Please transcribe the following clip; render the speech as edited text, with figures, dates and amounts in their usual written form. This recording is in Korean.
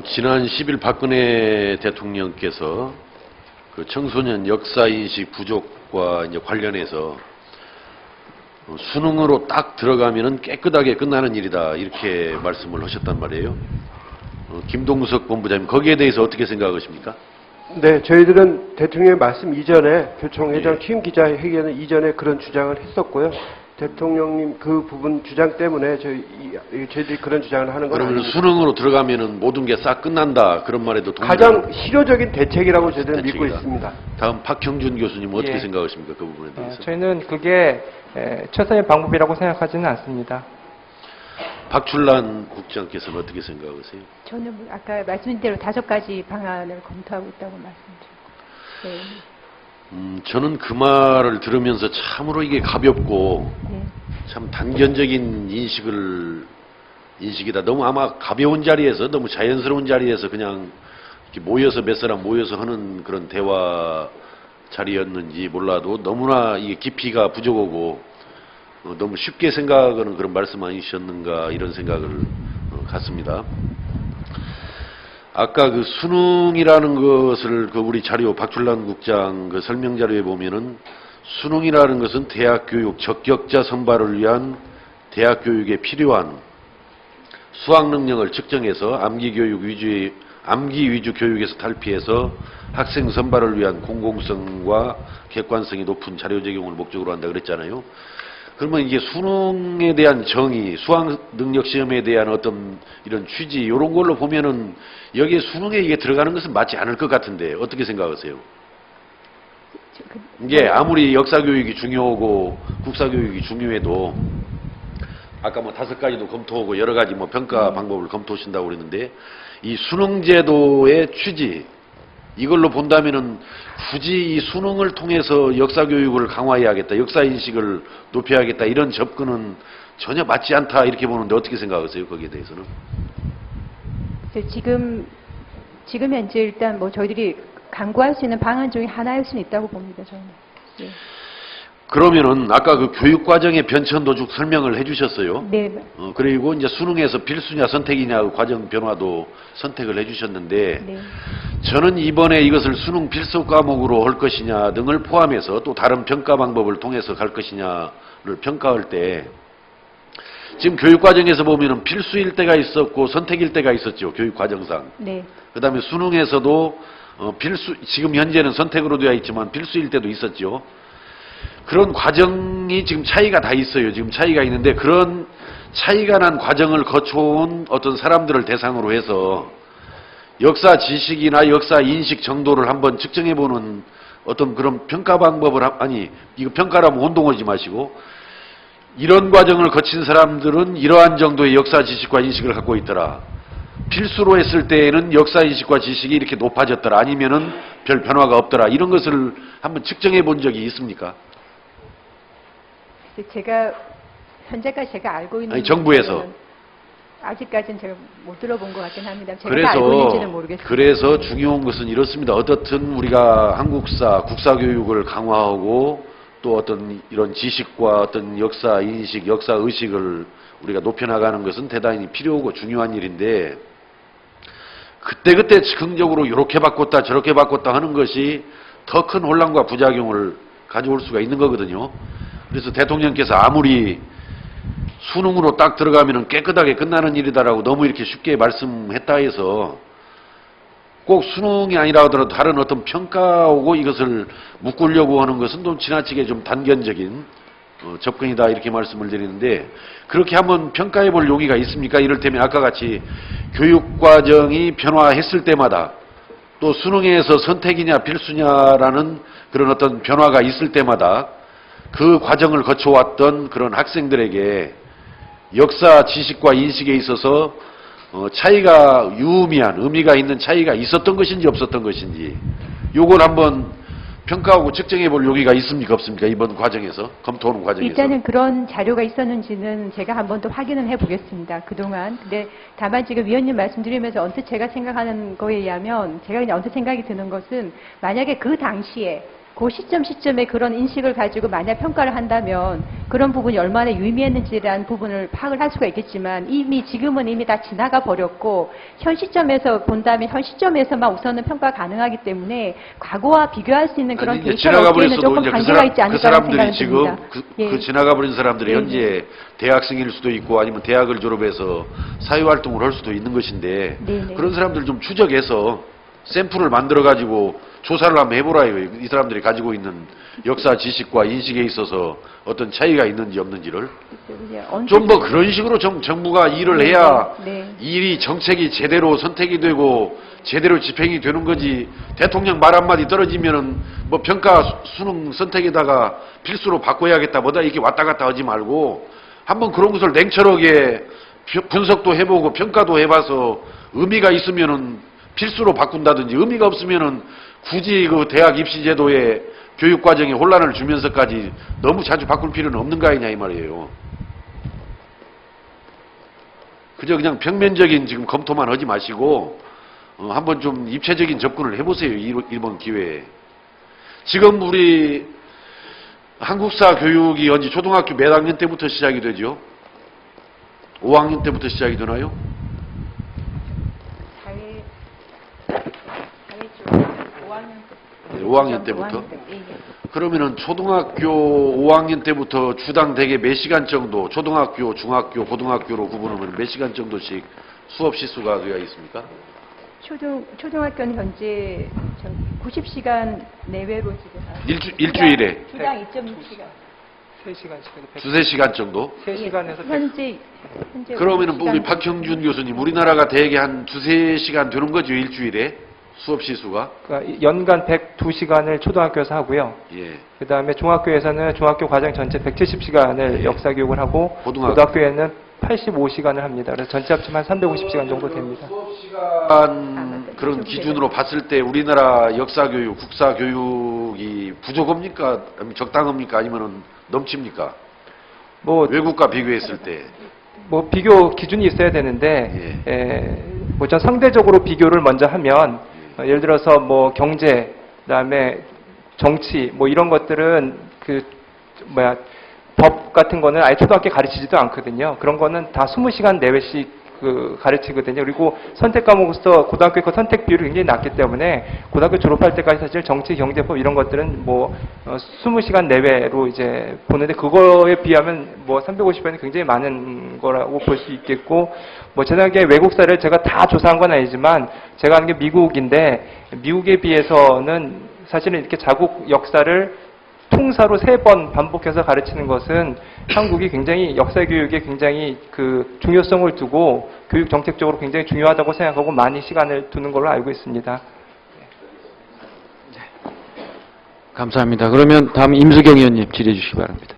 지난 10일 박근혜 대통령께서 그 청소년 역사인식 부족과 이제 관련해서 수능으로 딱 들어가면은 깨끗하게 끝나는 일이다 이렇게 말씀을 하셨단 말이에요. 김동석 본부장님 거기에 대해서 어떻게 생각하십니까? 네, 저희들은 대통령의 말씀 이전에 교총회장 예. 취임 기자회견 이전에 그런 주장을 했었고요. 대통령님 그 부분 주장 때문에 저희들이 그런 주장을 하는 건 그러면 아닙니다. 수능으로 들어가면은 모든 게 싹 끝난다 그런 말에도 가장 실효적인 대책이라고 저희들은 믿고 대책이다. 있습니다. 다음 박형준 교수님 어떻게 예. 생각하십니까? 그 부분에 대해서. 저희는 그게 최선의 방법이라고 생각하지는 않습니다. 박출란 국장께서는 어떻게 생각하세요? 저는 아까 말씀드린 대로 5가지 방안을 검토하고 있다고 말씀드렸고. 네. 저는 그 말을 들으면서 참으로 이게 가볍고 네. 참 단견적인 인식이다. 너무 아마 가벼운 자리에서 너무 자연스러운 자리에서 그냥 이렇게 모여서 몇 사람 모여서 하는 그런 대화 자리였는지 몰라도 너무나 이게 깊이가 부족하고 너무 쉽게 생각하는 그런 말씀 아니셨는가 이런 생각을 갖습니다. 아까 그 수능이라는 것을 그 우리 자료 박출란 국장 그 설명 자료에 보면은 수능이라는 것은 대학 교육 적격자 선발을 위한 대학 교육에 필요한 수학 능력을 측정해서 암기 위주 교육에서 탈피해서 학생 선발을 위한 공공성과 객관성이 높은 자료 제공을 목적으로 한다 그랬잖아요. 그러면 이게 수능에 대한 정의, 수학 능력 시험에 대한 어떤 이런 취지 이런 걸로 보면은 여기에 수능에 이게 들어가는 것은 맞지 않을 것 같은데 어떻게 생각하세요? 이게 아무리 역사 교육이 중요하고 국사 교육이 중요해도 아까 뭐 5가지도 검토하고 여러 가지 뭐 평가 방법을 검토하신다고 그랬는데 이 수능 제도의 취지 이걸로 본다면은 굳이 이 수능을 통해서 역사 교육을 강화해야겠다, 역사 인식을 높여야겠다 이런 접근은 전혀 맞지 않다 이렇게 보는데 어떻게 생각하세요? 거기에 대해서는? 지금 현재 일단 뭐 저희들이 강구할 수 있는 방안 중에 하나일 수는 있다고 봅니다. 저는. 네. 그러면은 아까 그 교육 과정의 변천도 쭉 설명을 해주셨어요. 네. 그리고 이제 수능에서 필수냐 선택이냐 그 과정 변화도 선택을 해주셨는데 네. 저는 이번에 이것을 수능 필수 과목으로 할 것이냐 등을 포함해서 또 다른 평가 방법을 통해서 갈 것이냐를 평가할 때 지금 교육 과정에서 보면은 필수일 때가 있었고 선택일 때가 있었죠. 교육 과정상. 네. 그다음에 수능에서도 지금 현재는 선택으로 되어 있지만 필수일 때도 있었죠. 그런 과정이 지금 차이가 다 있어요. 지금 차이가 있는데 그런 차이가 난 과정을 거쳐온 어떤 사람들을 대상으로 해서 역사 지식이나 역사 인식 정도를 한번 측정해보는 어떤 그런 평가 방법을 이거 평가라면 혼동하지 마시고 이런 과정을 거친 사람들은 이러한 정도의 역사 지식과 인식을 갖고 있더라. 필수로 했을 때에는 역사 인식과 지식이 이렇게 높아졌더라. 아니면은 별 변화가 없더라. 이런 것을 한번 측정해 본 적이 있습니까? 제가 현재까지 제가 알고 있는 정부에서 아직까지는 제가 못 들어본 것 같긴 합니다. 제가 알고 있는지는 모르겠습니다. 그래서 중요한 것은 이렇습니다. 어떻든 우리가 한국사, 국사교육을 강화하고 또 어떤 이런 지식과 어떤 역사 인식, 역사 의식을 우리가 높여나가는 것은 대단히 필요하고 중요한 일인데 그때그때 즉흥적으로 이렇게 바꿨다 저렇게 바꿨다 하는 것이 더 큰 혼란과 부작용을 가져올 수가 있는 거거든요. 그래서 대통령께서 아무리 수능으로 딱 들어가면 깨끗하게 끝나는 일이다라고 너무 이렇게 쉽게 말씀했다 해서 꼭 수능이 아니라 하더라도 다른 어떤 평가하고 이것을 묶으려고 하는 것은 좀 지나치게 좀 단견적인 접근이다 이렇게 말씀을 드리는데 그렇게 한번 평가해 볼 용의가 있습니까? 이를테면 아까 같이 교육과정이 변화했을 때마다 또 수능에서 선택이냐 필수냐라는 그런 어떤 변화가 있을 때마다 그 과정을 거쳐왔던 그런 학생들에게 역사 지식과 인식에 있어서 차이가 유의미한 의미가 있는 차이가 있었던 것인지 없었던 것인지 요걸 한번 평가하고 측정해 볼 용의가 있습니까 없습니까? 이번 과정에서 검토하는 과정에서 일단은 그런 자료가 있었는지는 제가 한 번 더 확인을 해보겠습니다. 그동안. 근데 다만 지금 위원님 말씀드리면서 언뜻 제가 생각하는 거에 의하면 제가 그냥 언뜻 생각이 드는 것은 만약에 그 당시에 그 시점에 그런 인식을 가지고 만약 평가를 한다면 그런 부분이 얼마나 유의미했는지에 대한 부분을 파악을 할 수가 있겠지만 지금은 이미 다 지나가 버렸고 현 시점에서 본다면 현 시점에서만 우선은 평가 가능하기 때문에 과거와 비교할 수 있는 그런 아니, 이제 데이터가 지나가 없기에는 버렸어도 조금 이제 한계가 있지 않을까라는 사람들이 생각이 지금 듭니다. 예. 그 지나가 버린 사람들이 네. 현재 대학생일 수도 있고 아니면 대학을 졸업해서 사회활동을 할 수도 있는 것인데 네, 네. 그런 사람들 좀 추적해서 샘플을 만들어 가지고 조사를 한번 해보라요. 이 사람들이 가지고 있는 역사 지식과 인식에 있어서 어떤 차이가 있는지 없는지를 이제 언제- 좀 더 그런 식으로 정부가 일을 해야 네. 일이 정책이 제대로 선택이 되고 제대로 집행이 되는 거지. 대통령 말 한마디 떨어지면은 뭐 평가 수능 선택에다가 필수로 바꿔야겠다 뭐다 이렇게 왔다 갔다 하지 말고 한번 그런 것을 냉철하게 분석도 해보고 평가도 해봐서 의미가 있으면은 필수로 바꾼다든지 의미가 없으면은 굳이 그 대학 입시 제도에 교육 과정에 혼란을 주면서까지 너무 자주 바꿀 필요는 없는 거 아니냐 이 말이에요. 그저 그냥 평면적인 지금 검토만 하지 마시고 한번 좀 입체적인 접근을 해보세요. 이번 기회에. 지금 우리 한국사 교육이 언제 초등학교 몇 학년 때부터 시작이 되죠? 5학년 때부터 시작이 되나요? 사회 쪽 5학년 네, 5학년 때부터? 예, 예. 그러면은 초등학교 5학년 때부터 주당 대개 몇 시간 정도, 초등학교, 중학교, 고등학교로 구분하면 몇 시간 정도씩 수업 시수가 되어 있습니까? 초등학교는 현재 90시간 내외로 지금 일주일에 주당 2.6시간. 3시간씩 두세 시간 정도? 3시간에서 현재 그러면은 우리 50시간 박형준 교수님, 우리나라가 대개 한 두세 시간 되는 거죠, 일주일에? 수업 시수가? 그러니까 연간 102시간을 초등학교에서 하고요. 예. 그 다음에 중학교에서는 중학교 과정 전체 170시간을 역사 교육을 하고 고등학교에는 85시간을 합니다. 그래서 전체 합치면 한 350시간 정도 됩니다. 수업 시간 그런 기준으로 봤을 때 우리나라 역사 교육, 국사 교육이 부족합니까? 아니면 적당합니까? 아니면은 넘칩니까? 뭐 외국과 비교했을 때. 비교 기준이 있어야 되는데, 뭐 전 상대적으로 비교를 먼저 하면, 예를 들어서 뭐 경제, 그다음에 정치, 뭐 이런 것들은 법 같은 거는 아예 초등학교에 가르치지도 않거든요. 그런 거는 다 20시간 내외씩 가르치거든요. 그리고 선택 과목으로서 고등학교 그 선택 비율이 굉장히 낮기 때문에 고등학교 졸업할 때까지 사실 정치, 경제법 이런 것들은 20시간 내외로 이제 보는데 그거에 비하면 350시간이 굉장히 많은 거라고 볼 수 있겠고 제 생각에 외국사를 제가 다 조사한 건 아니지만 제가 아는 게 미국인데 미국에 비해서는 사실은 이렇게 자국 역사를 통사로 3번 반복해서 가르치는 것은 한국이 굉장히 역사 교육에 굉장히 그 중요성을 두고 교육 정책적으로 굉장히 중요하다고 생각하고 많이 시간을 두는 걸로 알고 있습니다. 감사합니다. 그러면 다음 임수경 의원님 질의해 주시기 바랍니다.